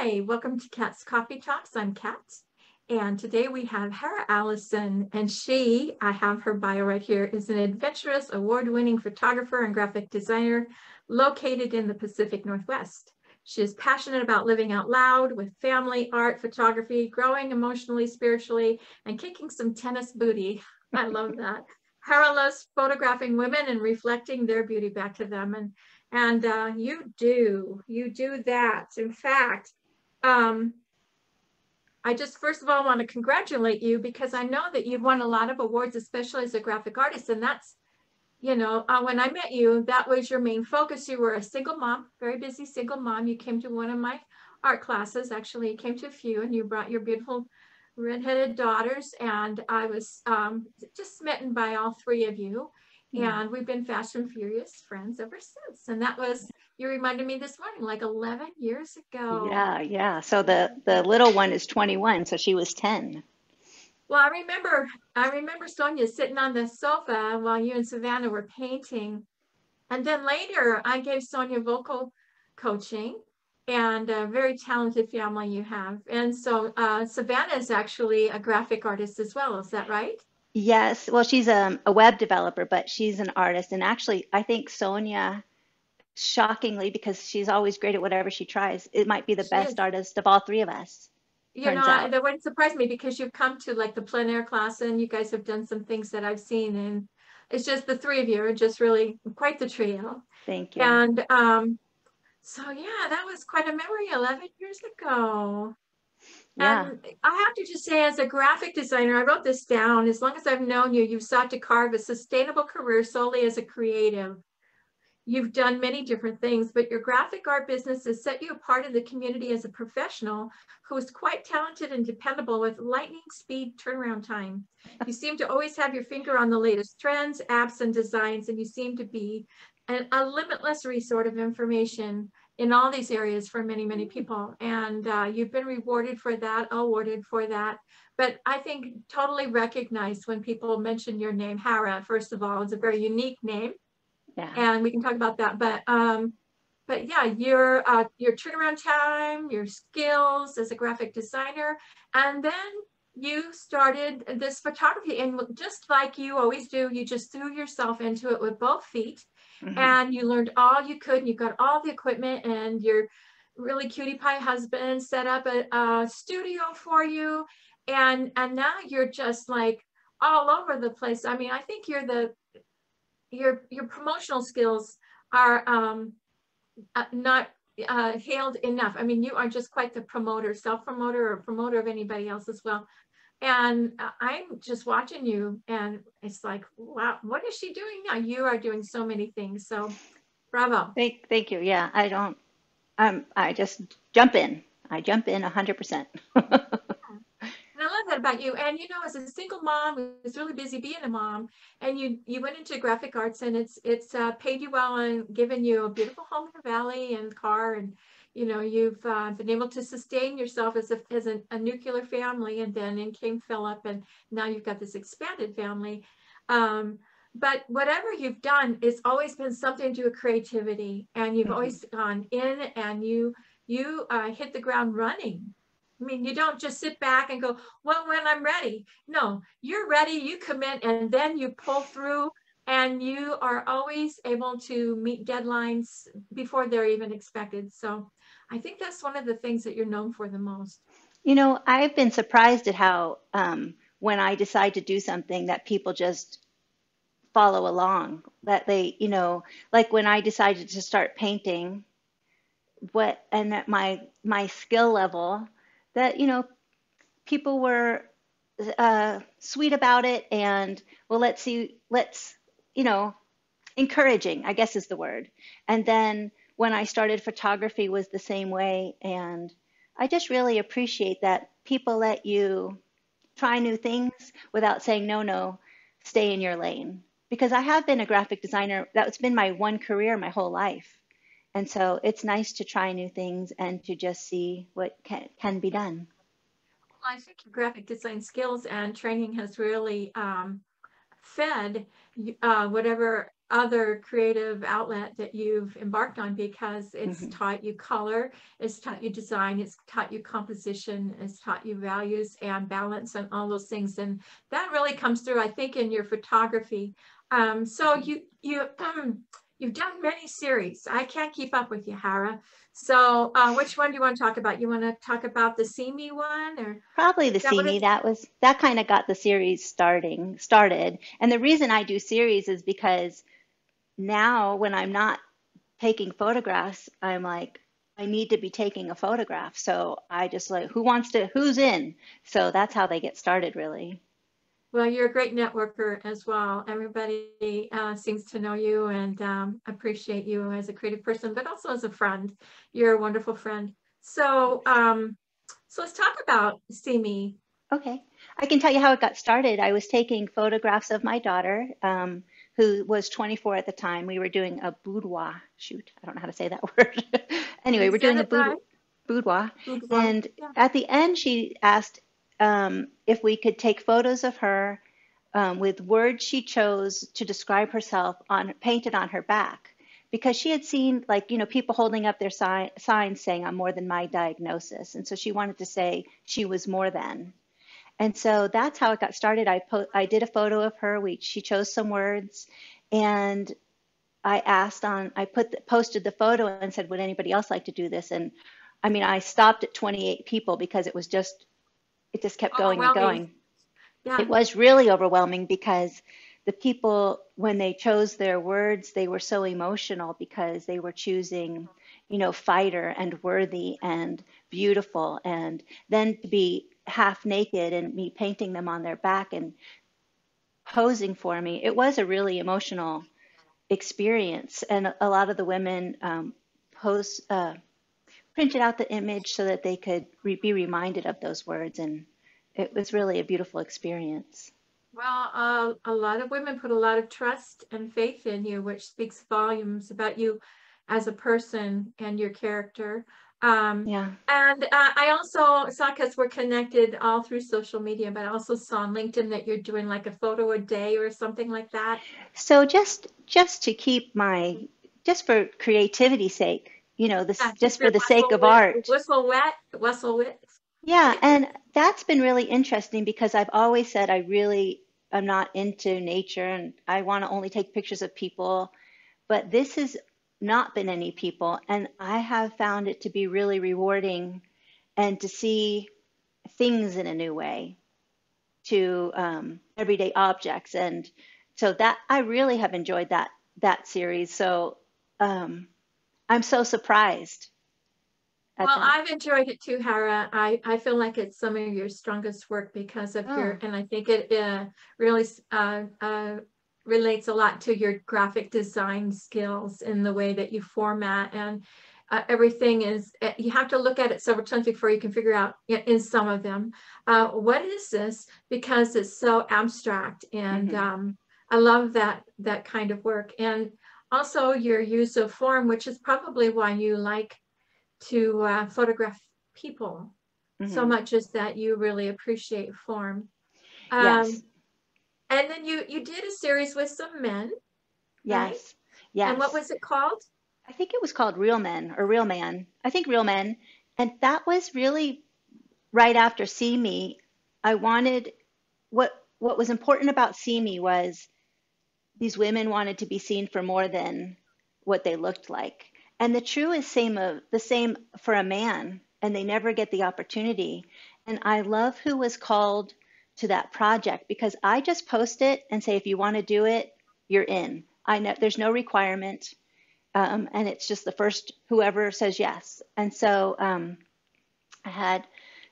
Hi, welcome to Kat's Coffee Talks. I'm Kat, and today we have Hara Allison, and she, I have her bio right here, is an adventurous, award-winning photographer and graphic designer located in the Pacific Northwest. She is passionate about living out loud with family, art, photography, growing emotionally, spiritually, and kicking some tennis booty. I love that. Hara loves photographing women and reflecting their beauty back to them. And you do that. In fact, I just first of all want to congratulate you because I know that you've won a lot of awards, especially as a graphic artist. And that's, when I met you, that was your main focus. You were a single mom, very busy single mom. You came to one of my art classes. Actually, you came to a few, and you brought your beautiful redheaded daughters. And I was just smitten by all three of you. And we've been Fast and Furious friends ever since. And that was, you reminded me this morning, like 11 years ago. Yeah. So the little one is 21, so she was 10. Well, I remember Sonia sitting on the sofa while you and Savannah were painting. And then later I gave Sonia vocal coaching, and a very talented family you have. And so Savannah is actually a graphic artist as well. Is that right? Yes, well, she's a web developer, but she's an artist. And actually, I think Sonia, shockingly, because she's always great at whatever she tries, it might be the She best is. artist of all three of us, turns out. That wouldn't surprise me because you've come to like the plein air class and you guys have done some things that I've seen, and it's just the three of you are just really quite the trio. Thank you. And so yeah, that was quite a memory 11 years ago. Yeah. And I have to just say, as a graphic designer, I wrote this down. As long as I've known you, you've sought to carve a sustainable career solely as a creative. You've done many different things, but your graphic art business has set you apart in the community as a professional who is quite talented and dependable with lightning speed turnaround time. You seem to always have your finger on the latest trends, apps, and designs, and you seem to be a limitless resource of information in all these areas for many, many people. And you've been rewarded for that, awarded for that. But I think totally recognized when people mention your name, Hara. First of all, it's a very unique name, Yeah. and we can talk about that. But yeah, your turnaround time, your skills as a graphic designer, and then you started this photography, and just like you always do, you just threw yourself into it with both feet, hmm and you learned all you could, and you got all the equipment, and your really cutie pie husband set up a studio for you, and now you're just like all over the place. I mean, I think your promotional skills are not hailed enough. I mean, you are just quite the promoter, self-promoter, or promoter of anybody else as well. And I'm just watching you, and it's like, wow, what is she doing now? You are doing so many things. So bravo. Thank you. Yeah, I just jump in. I jump in 100%. And I love that about you. And as a single mom who's really busy being a mom, and you went into graphic arts, and it's paid you well and given you a beautiful home in the valley and car, and you've been able to sustain yourself as a nuclear family, and then in came Philip, and now you've got this expanded family. Um, but whatever you've done, it's always been something to do with creativity, and you've hmm always gone in, and you hit the ground running. I mean, you don't just sit back and go, well, when I'm ready. No, you're ready, you commit, and then you pull through, and you are always able to meet deadlines before they're even expected. So I think that's one of the things that you're known for the most. I've been surprised at how when I decide to do something that people just follow along, that like when I decided to start painting, and at my skill level, that people were sweet about it, and well, let's you know encouraging, I guess is the word. And then when I started photography was the same way, and I just really appreciate that people let you try new things without saying no, stay in your lane. Because I have been a graphic designer, that's been my one career my whole life. And so it's nice to try new things and to just see what can be done. Well, I think your graphic design skills and training has really fed whatever other creative outlet that you've embarked on, because it's Hmm. taught you color, it's taught you design, it's taught you composition, it's taught you values and balance and all those things. And that really comes through, I think, in your photography. So you've done many series. I can't keep up with you, Hara. So which one do you want to talk about? You want to talk about the See Me one, or Probably the is that See what Me. it's? That kind of got the series started. And the reason I do series is because now when I'm not taking photographs, I'm like, I need to be taking a photograph. So I just like, who's in? So that's how they get started, really. Well, you're a great networker as well. Everybody seems to know you and appreciate you as a creative person, but also as a friend. You're a wonderful friend. So let's talk about See Me. Okay. I can tell you how it got started. I was taking photographs of my daughter, who was 24 at the time. We were doing a boudoir shoot. I don't know how to say that word. Anyway, You we're said doing a it right. boudoir. Boudoir. And Yeah. at the end, she asked if we could take photos of her with words she chose to describe herself painted on her back. Because she had seen, like, people holding up their signs saying, I'm more than my diagnosis. And so she wanted to say she was more than. And so that's how it got started. I did a photo of her. She chose some words, and posted the photo and said, would anybody else like to do this? And I mean, I stopped at 28 people because it just kept going and Overwhelming. going. It Yeah. was really overwhelming because the people, when they chose their words, they were so emotional because they were choosing, fighter and worthy and beautiful. And then to be half naked and me painting them on their back and posing for me, it was a really emotional experience. And a lot of the women printed out the image so that they could be reminded of those words. And it was really a beautiful experience. Well, a lot of women put a lot of trust and faith in you, which speaks volumes about you as a person and your character. Yeah. And I also saw, because we're connected all through social media, but I also saw on LinkedIn that you're doing like a photo a day or something like that. So just to keep just for creativity's sake, this Yeah, keep just for your the sake of art. whistle wet. Yeah, and that's been really interesting because I've always said I really am not into nature and I want to only take pictures of people, but this has not been any people, and I have found it to be really rewarding and to see things in a new way to everyday objects. And so that I really have enjoyed that series. So um, I'm so surprised at Well, that. I've enjoyed it too, Hara. I feel like it's some of your strongest work because of Oh, and I think it really relates a lot to your graphic design skills in the way that you format, and everything is, you have to look at it several times before you can figure out in some of them, what is this? Because it's so abstract, and hmm, I love that kind of work. And also your use of form, which is probably why you like to photograph people so hmm. much, as that you really appreciate form. Yes, Um, and then you did a series with some men, right? yes, And what yes. was it called? I think it was called Real Men or Real Man. I think Real Men. And that was really right after See Me. I wanted what was important about See Me was these women wanted to be seen for more than what they looked like. And the true is the same for a man, and they never get the opportunity. And I love who was called to that project because I just post it and say, if you want to do it, you're in. I know there's no requirement, and it's just the first whoever says yes. And so I had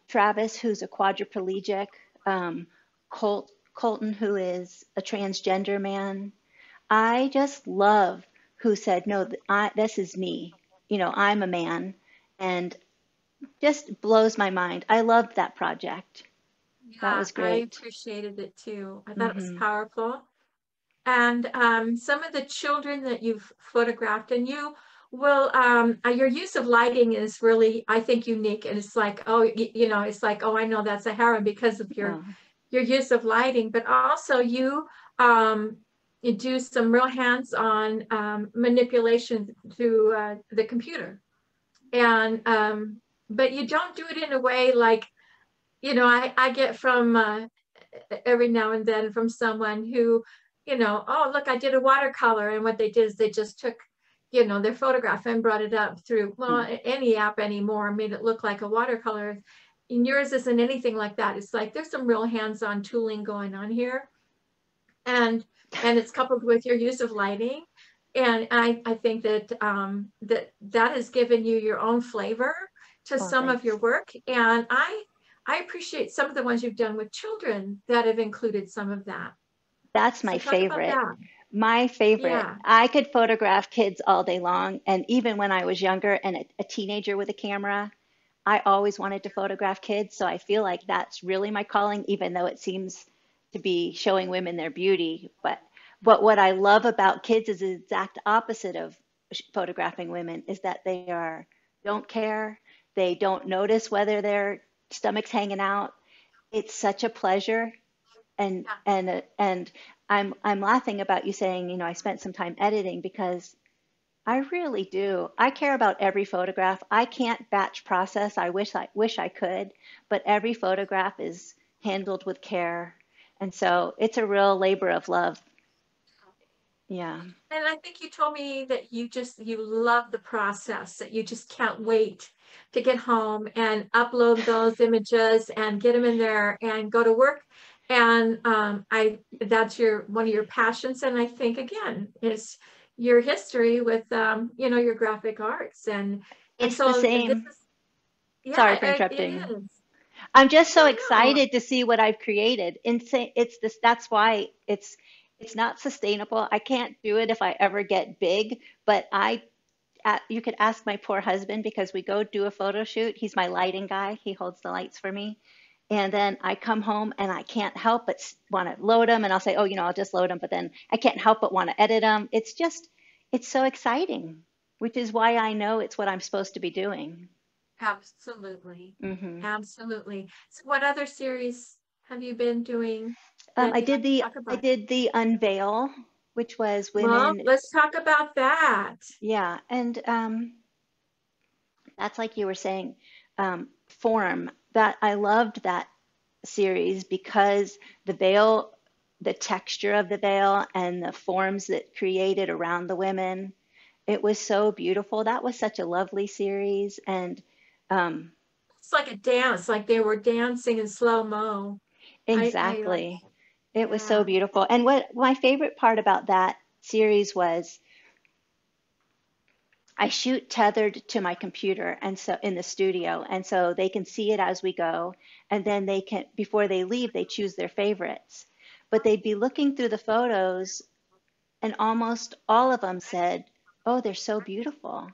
Travis, who's a quadriplegic, Colton, who is a transgender man. I just love who said, no, this is me. I'm a man, and just blows my mind. I loved that project. That Yeah, was I great. appreciated it too. I thought it was Hmm. powerful. And some of the children that you've photographed, and you will, your use of lighting is really, I think, unique. And it's like, oh, it's like, oh, I know that's Sahara because of Oh, your use of lighting, but also you, um, you do some real hands-on manipulation through the computer. And but you don't do it in a way like, I get from every now and then from someone who, oh, look, I did a watercolor. And what they did is they just took, their photograph and brought it up through, well, any app anymore, made it look like a watercolor. And yours isn't anything like that. It's like there's some real hands-on tooling going on here. And it's coupled with your use of lighting. And I think that that has given you your own flavor to Oh, some of thanks. your work. And I appreciate some of the ones you've done with children that have included some of that. That's So my talk about favorite. that. My favorite. Yeah. I could photograph kids all day long. And even when I was younger and a teenager with a camera, I always wanted to photograph kids. So I feel like that's really my calling, even though it seems to be showing women their beauty. But what I love about kids is the exact opposite of photographing women is that don't care. They don't notice whether their stomach's hanging out. It's such a pleasure. And I'm laughing about you saying, I spent some time editing because I really do. I care about every photograph. I can't batch process. I wish I could, but every photograph is handled with care. And so it's a real labor of love. Yeah. And I think you told me that you love the process, that you just can't wait to get home and upload those images and get them in there and go to work. And I that's your one of your passions. And I think again, is your history with your graphic arts. And It's the so this same. is, yeah, Sorry for it interrupting. is. I'm just so No, no. excited to see what I've created. It's this, that's why it's not sustainable. I can't do it if I ever get big, but you could ask my poor husband because we go do a photo shoot. He's my lighting guy. He holds the lights for me. And then I come home and I can't help but want to load them. And I'll say, oh, I'll just load them. But then I can't help but want to edit them. It's so exciting, which is why I know it's what I'm supposed to be doing. Absolutely. Hmm. Absolutely. So what other series have you been doing Um, that I you'd did like to the talk I about? did the unveil, which was Well, women. let's talk about that. Yeah, and that's like you were saying, form. That I loved that series because the veil, the texture of the veil, and the forms that created around the women, it was so beautiful. That was such a lovely series, and um, It's like a dance, like they were dancing in slow mo. I like, exactly, it was so yeah. beautiful. And what my favorite part about that series was I shoot tethered to my computer and so in the studio and so they can see it as we go and then they can before they leave they choose their favorites. But they'd be looking through the photos and almost all of them said, "Oh, they're so beautiful."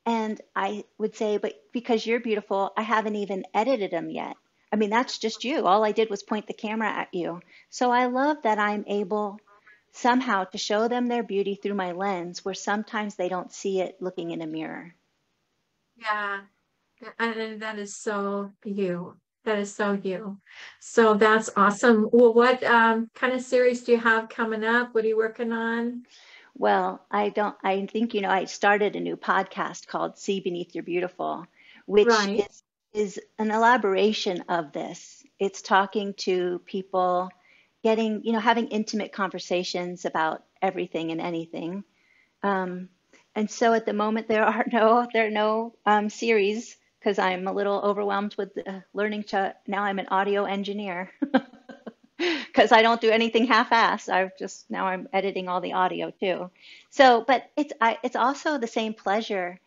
And I would say, "But because you're beautiful, I haven't even edited them yet." I mean, that's just you. All I did was point the camera at you. So I love that I'm able somehow to show them their beauty through my lens where sometimes they don't see it looking in a mirror. Yeah. And that is so you. That is so you. So that's awesome. Well, what kind of series do you have coming up? What are you working on? Well, I think, I started a new podcast called See Beneath Your Beautiful, which Right. is an elaboration of this. It's talking to people, having intimate conversations about everything and anything. Um, and so at the moment there are no series because I'm a little overwhelmed with learning to, now I'm an audio engineer. Because I don't do anything half-assed. Now I'm editing all the audio too. So, but it's also the same pleasure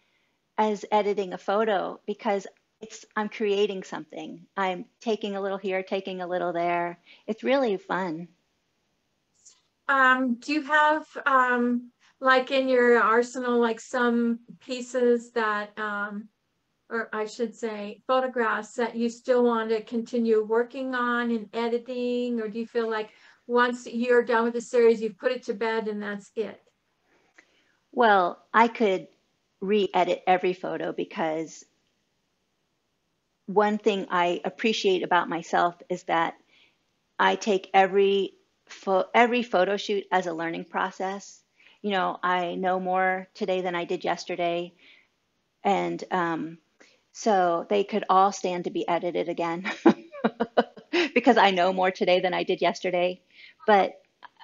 as editing a photo because I'm creating something. I'm taking a little here, taking a little there. It's really fun. Do you have like in your arsenal like some pieces that or I should say photographs that you still want to continue working on and editing, or do you feel like once you're done with the series, you've put it to bed and that's it? Well, I could re-edit every photo because one thing I appreciate about myself is that I take every every photo shoot as a learning process. You know, I know more today than I did yesterday. And so they could all stand to be edited again because I know more today than I did yesterday. But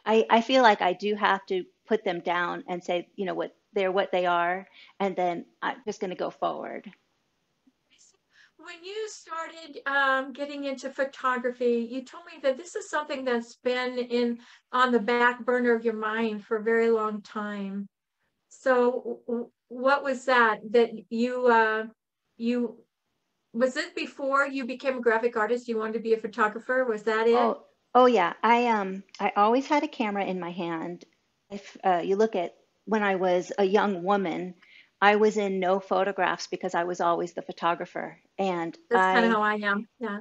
I feel like I do have to put them down and say, you know, what they are, and then I'm just going to go forward. When you started getting into photography, you told me that this is something that's been on the back burner of your mind for a very long time. So what was that you was it before you became a graphic artist? You wanted to be a photographer? Was that it? Oh, oh yeah. I always had a camera in my hand. If you look at when I was a young woman, I was in no photographs because I was always the photographer. And That's kind of how I am. Yeah.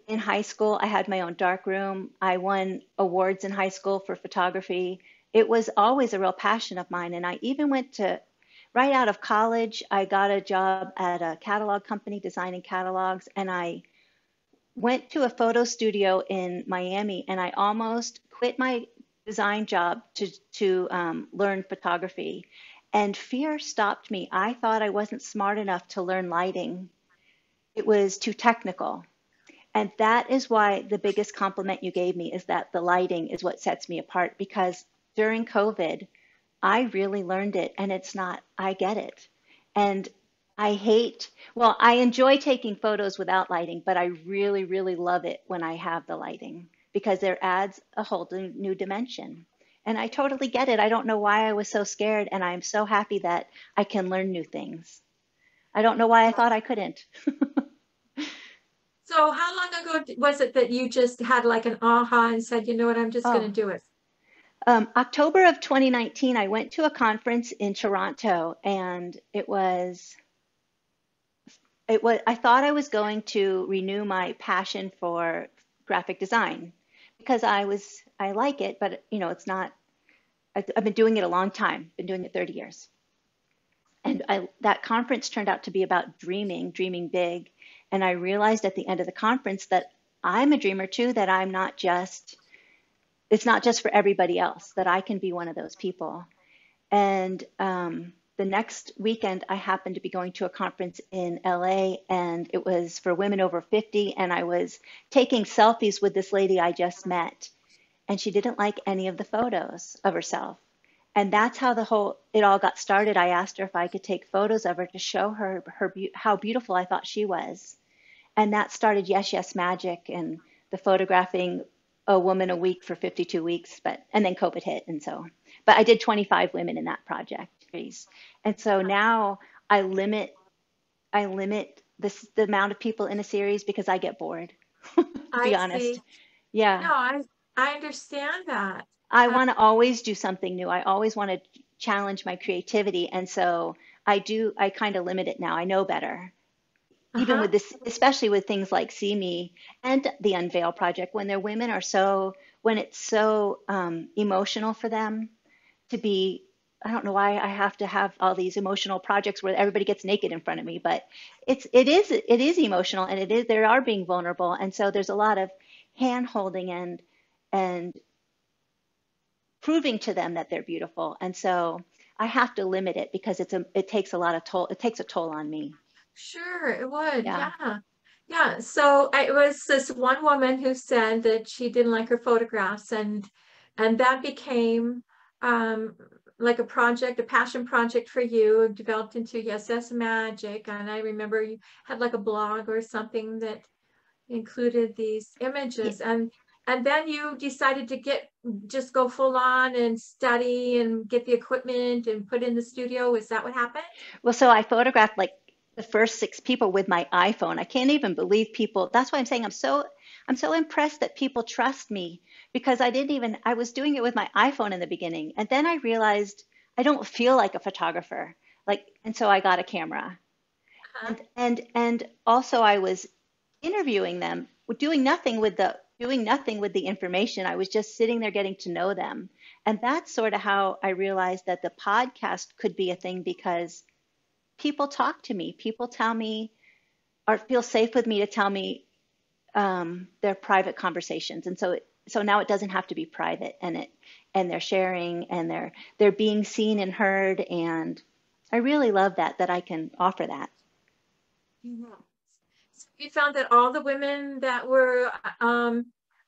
in high school, I had my own dark room. I won awards in high school for photography. It was always a real passion of mine. And I even went to, right out of college, I got a job at a catalog company designing catalogs. And I went to a photo studio in Miami, and I almost quit my design job to learn photography. And fear stopped me. I thought I wasn't smart enough to learn lighting. It was too technical. And that is why the biggest compliment you gave me is that the lighting is what sets me apart, because during COVID, I really learned it, and it's not, I get it. And I enjoy taking photos without lighting, but I really, really love it when I have the lighting because there adds a whole new dimension. And I totally get it. I don't know why I was so scared, and I'm so happy that I can learn new things. I don't know why I thought I couldn't. So how long ago was it that you just had like an aha and said, you know what, I'm just going to Oh, do it? October of 2019, I went to a conference in Toronto, and I thought I was going to renew my passion for graphic design because I like it, but you know, it's not, I've been doing it a long time, been doing it 30 years. And that conference turned out to be about dreaming big. And I realized at the end of the conference that I'm a dreamer too, that it's not just for everybody else, that I can be one of those people. And the next weekend, I happened to be going to a conference in LA, and it was for women over 50. And I was taking selfies with this lady I just met, and she didn't like any of the photos of herself. And that's how it all got started. I asked her if I could take photos of her to show her how beautiful I thought she was. And that started Yes, Yes Magic and the photographing a woman a week for 52 weeks, and then COVID hit. And so, but I did 25 women in that project. And so now I limit the amount of people in a series because I get bored, to be I honest. see. Yeah. No, I understand that. I want to always do something new. I always want to challenge my creativity. And so I kind of limit it now. I know better. Even Uh-huh. with this, especially with things like See Me and the Unveil Project, when it's so emotional for them to be, I don't know why I have to have all these emotional projects where everybody gets naked in front of me, but it is emotional, and they are being vulnerable. And so there's a lot of hand holding and proving to them that they're beautiful. And so I have to limit it because it takes a toll on me. Sure, it would. Yeah. Yeah. Yeah. So it was this one woman who said that she didn't like her photographs, and that became um like a project, a passion project for you, developed into Yes, Yes Magic. And I remember you had like a blog or something that included these Yeah. images, and then you decided to just go full on and study and get the equipment and put in the studio. Is that what happened? Well, so I photographed like the first six people with my iPhone. I can't even believe people. That's why I'm saying I'm so impressed that people trust me because I was doing it with my iPhone in the beginning. And then I realized I don't feel like a photographer. And so I got a camera. Uh-huh. And also I was interviewing them, doing nothing with the information. I was just sitting there getting to know them. And that's sort of how I realized that the podcast could be a thing because people talk to me. People tell me or feel safe with me to tell me their private conversations. And so so now it doesn't have to be private, and they're sharing, and they're being seen and heard, and I really love that I can offer that. Mhm. So you found that all the women that were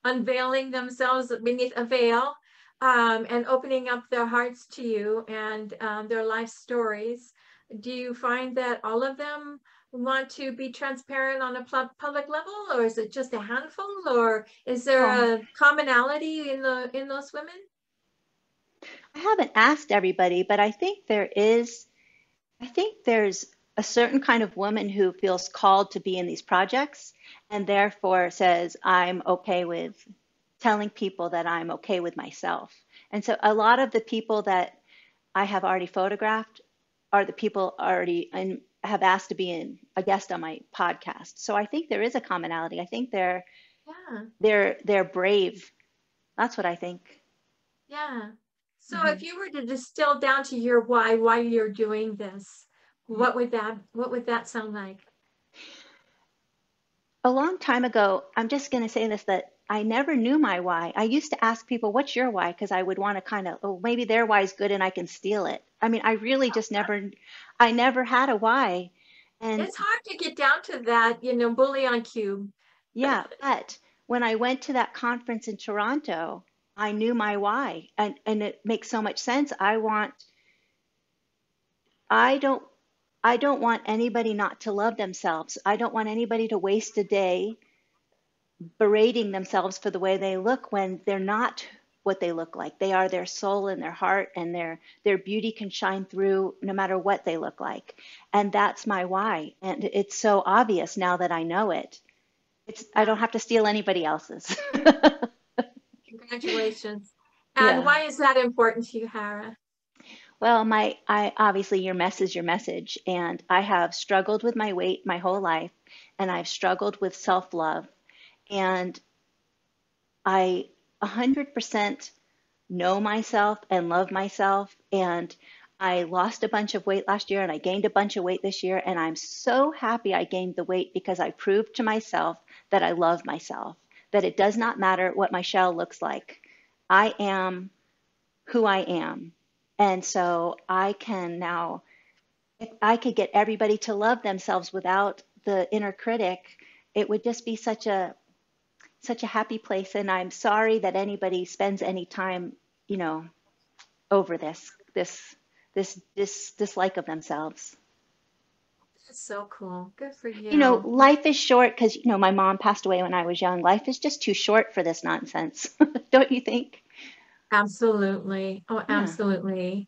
unveiling themselves beneath a veil, and opening up their hearts to you and their life stories, do you find that all of them want to be transparent on a public level, or is it just a handful, or is there Well, a commonality in those women? I haven't asked everybody, but I think there's a certain kind of woman who feels called to be in these projects and therefore says, I'm okay with telling people that I'm okay with myself. And so a lot of the people that I have already photographed are the people already and have asked to be in a guest on my podcast. So I think there is a commonality. I think Yeah. they're brave. That's what I think. Yeah. So if Mhm. you were to distill down to your why you're doing this, what would that sound like? A long time ago, I'm just going to say this, that I never knew my why. I used to ask people, what's your why? Because I would want to kind of, oh, maybe their why is good and I can steal it. I mean, I really just I never had a why. And It's hard to get down to that, bully on cube. yeah, but when I went to that conference in Toronto, I knew my why. And it makes so much sense. I don't, I don't want anybody not to love themselves. I don't want anybody to waste a day berating themselves for the way they look when they're not what they look like. They are their soul and their heart, and their beauty can shine through no matter what they look like. And that's my why. And it's so obvious now that I know it. I don't Yeah. have to steal anybody else's. Congratulations. And Yeah. why is that important to you, Hara? Well, I obviously your mess is your message, and I have struggled with my weight my whole life, and I've struggled with self-love, and I 100% know myself and love myself. And I lost a bunch of weight last year and I gained a bunch of weight this year. And I'm so happy I gained the weight because I proved to myself that I love myself, that it does not matter what my shell looks like. I am who I am. And so I can now, if I could get everybody to love themselves without the inner critic, it would just be such a happy place. And I'm sorry that anybody spends any time, you know, over this dislike of themselves. That's so cool. Good for You know, you. life is short because, you know, my mom passed away when I was young. Life is just too short for this nonsense. Don't you think? Absolutely. Oh, Yeah. absolutely.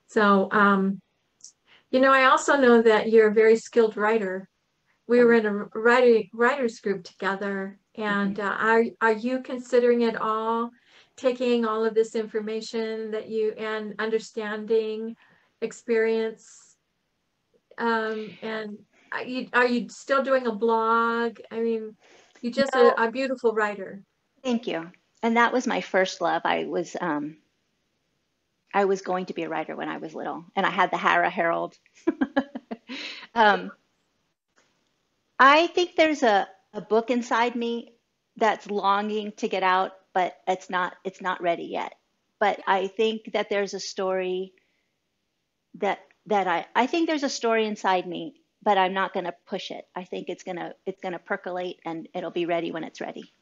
So, I also know that you're a very skilled writer. We were Oh, in a writers group together, mhm. and are you considering at all taking all of this information that you and understanding experience, and are you still doing a blog? I mean, you're just No, a beautiful writer. thank you. And that was my first love. I was going to be a writer when I was little, and I had the Hara Herald. um, I think there's a book inside me that's longing to get out, but it's not ready yet. But I think that there's a story I think there's a story inside me, but I'm not going to push it. I think it's gonna percolate and it'll be ready when it's ready.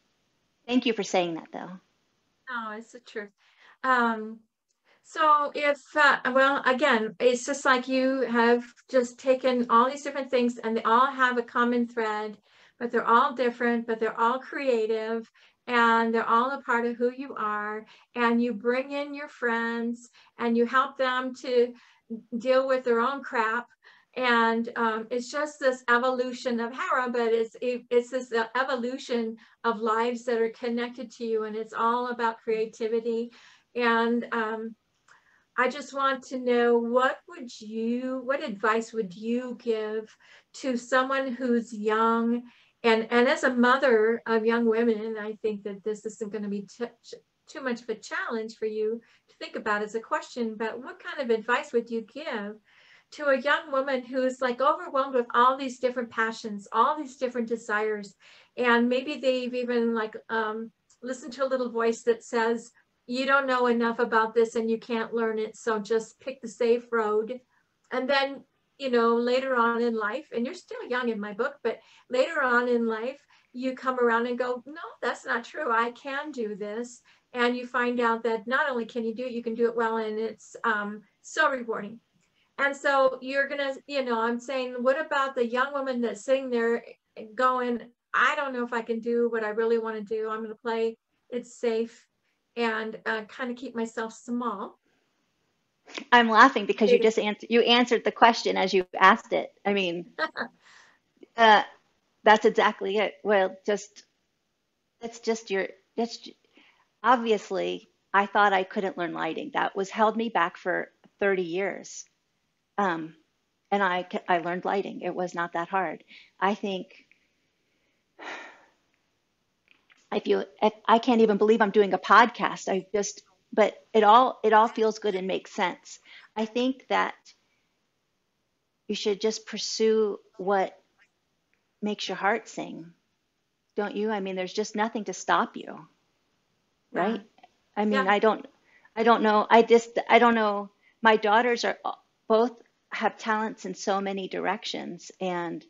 Thank you for saying that though. No, it's the truth. Um, So well, again, it's just like you have just taken all these different things and they all have a common thread, but they're all different, but they're all creative and they're all a part of who you are. And you bring in your friends and you help them to deal with their own crap. And it's just this evolution of Hera, but it's this evolution of lives that are connected to you, and it's all about creativity. And I just want to know what advice would you give to someone who's young and as a mother of young women, I think that this isn't going to be too much of a challenge for you to think about as a question, but what kind of advice would you give to a young woman who's like overwhelmed with all these different passions, all these different desires, and maybe they've even like listen to a little voice that says, you don't know enough about this and you can't learn it. So just pick the safe road. And then, later on in life, and you're still young in my book, but later on in life, you come around and go, no, that's not true. I can do this. And you find out that not only can you do it, you can do it well. And it's so rewarding. And so you're going to, I'm saying, what about the young woman that's sitting there going, I don't know if I can do what I really want to do. I'm going to play it safe and kind of keep myself small. I'm laughing because you answered the question as you asked it. I mean, that's exactly it. Well, that's obviously I thought I couldn't learn lighting. That was held me back for 30 years. And I learned lighting. It was not that hard. I think if I can't even believe I'm doing a podcast. But it all feels good and makes sense. I think that you should just pursue what makes your heart sing, don't you? I mean, there's just nothing to stop you, right? I mean, Yeah. I don't know. I don't know. My daughters are both have talents in so many directions, and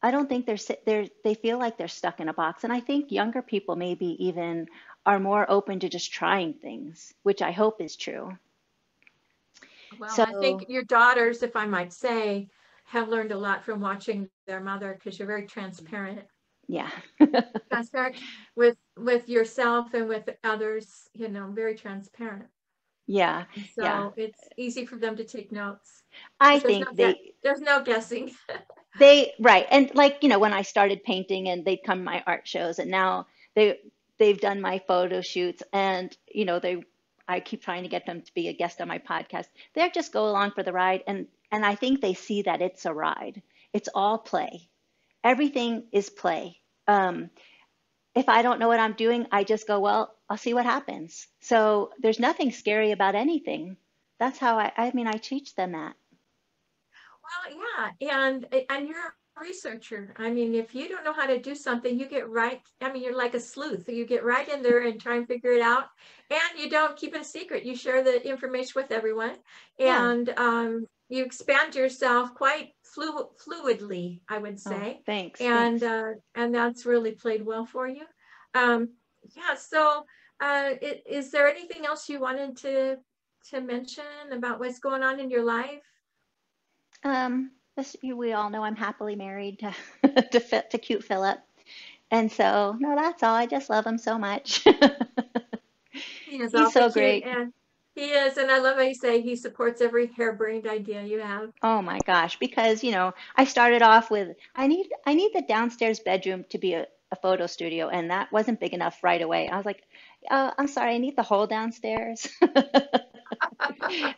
I don't think they feel like they're stuck in a box. And I think younger people maybe even are more open to just trying things, which I hope is true. Well, I think So, your daughters, if I might say, have learned a lot from watching their mother because you're very transparent. yeah. Transparent with yourself and with others, very transparent. Yeah, And yeah. so it's easy for them to take notes I because think there's no guessing. right. And like, when I started painting and they'd come to my art shows and now they they've done my photo shoots and, I keep trying to get them to be a guest on my podcast. They just go along for the ride and I think they see that it's a ride. It's all play. Everything is play. If I don't know what I'm doing, I just go, well, I'll see what happens. So there's nothing scary about anything. That's how I mean, I teach them that. Well, yeah, and you're a researcher. I mean, if you don't know how to do something, you get right. I mean, you're like a sleuth. You get right in there and try and figure it out, and you don't keep it a secret. You share the information with everyone, Yeah. and you expand yourself quite fluidly, I would Oh, say, thanks. and Thanks. uh, and that's really played well for you. Um, yeah. So, is there anything else you wanted to mention about what's going on in your life? We all know I'm happily married to to cute Philip. And so, no, that's all. I just love him so much. He is He's awfully so cute, great. and he is, and I love how you say he supports every harebrained idea you have. Oh my gosh, because I started off with I need the downstairs bedroom to be a photo studio, and that wasn't big enough right away. I was like, I'm sorry, I need the whole downstairs.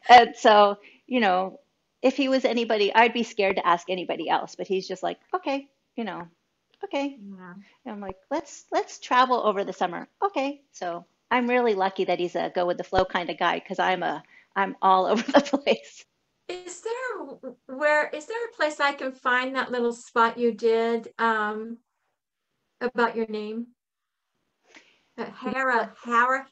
And so, you know, if he was anybody, I'd be scared to ask anybody else, but he's just like, okay, okay. Yeah. And I'm like, let's travel over the summer. Okay. So I'm really lucky that he's a go with the flow kind of guy because I'm all over the place. Is there a place I can find that little spot you did about your name? What Hara? Hara,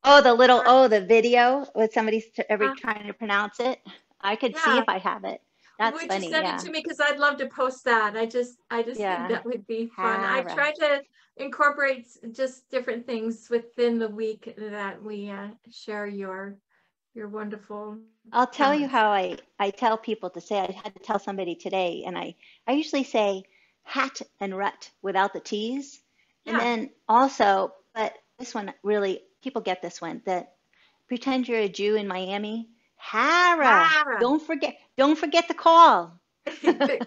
Oh, Hara. the video with somebody every Uh, trying to pronounce it. I could see if yeah. I have it. That's Would you funny. send it Yeah. to me? Because I'd love to post that. I just think Yeah. that would be fun. I Hara. try to incorporate just different things within the week that we share your wonderful I'll tell you talents. how I tell people to say. I had to tell somebody today, and I usually say hat and rut without the T's. And Yeah. then also, but this one really, people get this one, that pretend you're a Jew in Miami. Hara. Hara. Don't forget the call. Hara.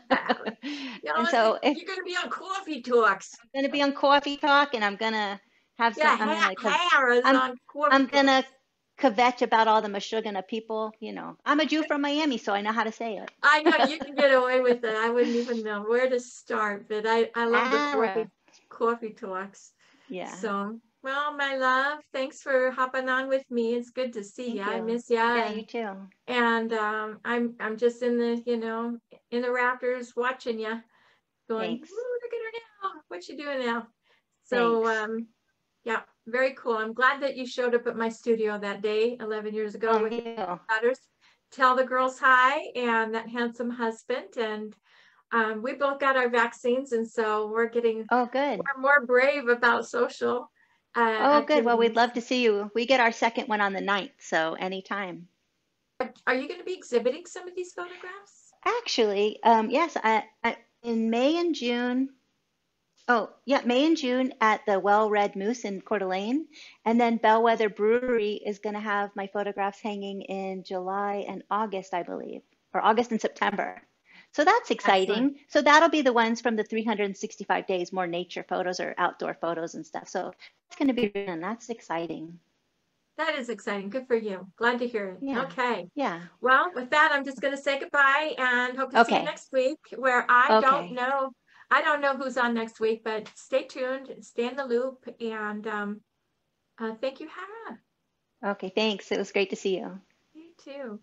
And so if You're going to be on Coffee Talks. I'm gonna be on Coffee Talk and I'm gonna have some, Yeah, Hara's I'm on Coffee I'm Talks. gonna kvetch about all the Meshuggah people. I'm a Jew from Miami, so I know how to say it. I know you can get away with it. I wouldn't even know where to start, but I love the Hara. coffee talks. Yeah. So, well, my love, thanks for hopping on with me. It's good to see you. Thank I you. miss you, Yeah, you too. and I'm just in the rafters watching you, going, Thanks. "Ooh, look at her now. What's she doing now?" So Thanks. yeah, very cool. I'm glad that you showed up at my studio that day 11 years ago Oh, with me too. daughters. Tell the girls hi and that handsome husband. And we both got our vaccines, and so Oh, good. we're more brave about social Oh, good. Well, we'd activities. love to see you. We get our second one on the 9th, so anytime. Are you going to be exhibiting some of these photographs? Actually, yes, in May and June. Oh, yeah, May and June at the Well Red Moose in Coeur d'Alene. And then Bellwether Brewery is going to have my photographs hanging in July and August, I believe, or August and September. So that's Excellent. exciting. So that'll be the ones from the 365 days, more nature photos or outdoor photos and stuff. So that's going to be, and that's exciting. That is exciting. Good for you. Glad to hear it. Yeah. Okay. Yeah. Well, with that, I'm just going to say goodbye and hope to see you Okay. next week, where I don't Okay. know. I don't know who's on next week, but stay tuned, stay in the loop, and thank you, Hara. Okay. Thanks. It was great to see you. You too.